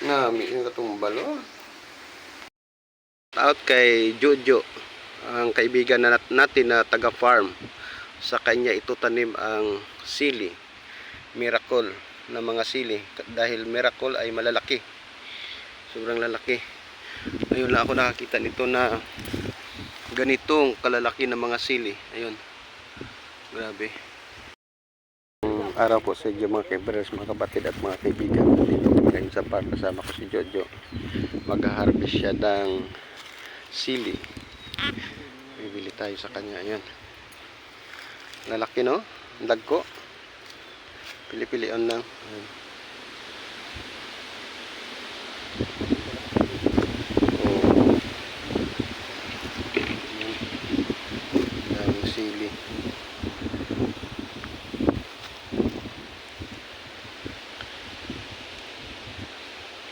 Nami yung katumbal, oh. Out kay Jojo, ang kaibigan natin na taga-farm. Sa kanya ito tanim ang sili. Miracle na mga sili. Dahil Miracle ay malalaki. Sobrang lalaki. Ayun lang ako nakakita nito na ganitong kalalaki na mga sili. Ayun. Grabe. Araw po sa inyo mga kaibigan, mga kapatid at mga kaibigan. Dito po ngayon sa park, kasama ko si Jojo. Mag-harvest siya ng sili. Bibili tayo sa kanya. Ayun. Lalaki, no? Dagko. Pili-pilian lang. Ayun. Daming sili.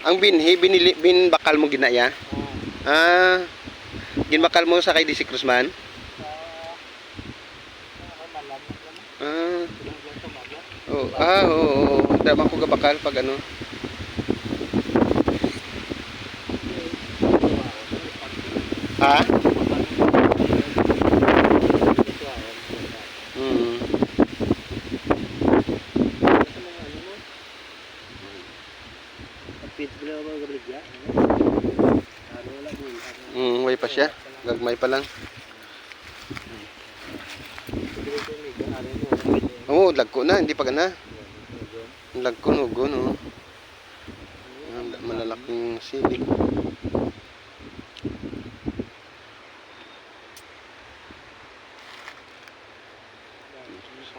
Ang binbakal mo ginaya? Ah, ginbakal mo sa kay DC Cruzman? Ah. Oh, oo. Daman ko gabakal pag ano. Ha? Mm. Way pa siya. Gagmay pa lang. Oo, lagko na, hindi pa gana. Lagko nugo, no. Malalaking sili.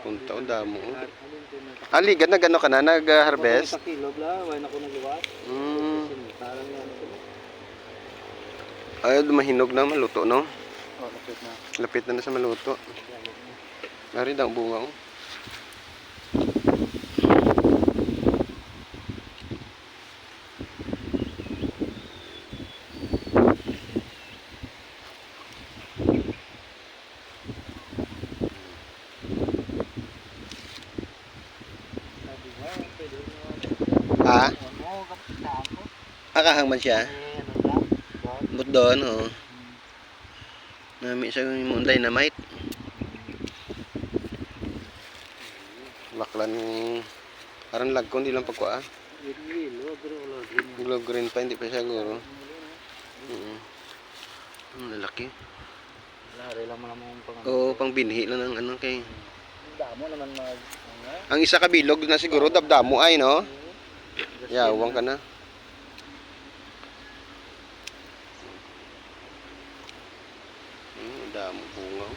Punta o damo. Ali, gana ka na nag-harvest? Ay, mahinog na, maluto, no? Lapit na sa maluto. Nari daw bunga, oh. Ha? Akahang man siya? But doon, oh. Nami siya yung dynamite. Baklan parang lagko, hindi lang pagkuha. Glow green pa, hindi pa siya guro. Lalaki. Oo, pang binhi lang ng ano kay. Ang isa ka bilog na siguro dabdamo ay, no? Yawang ka na. Damo bunga.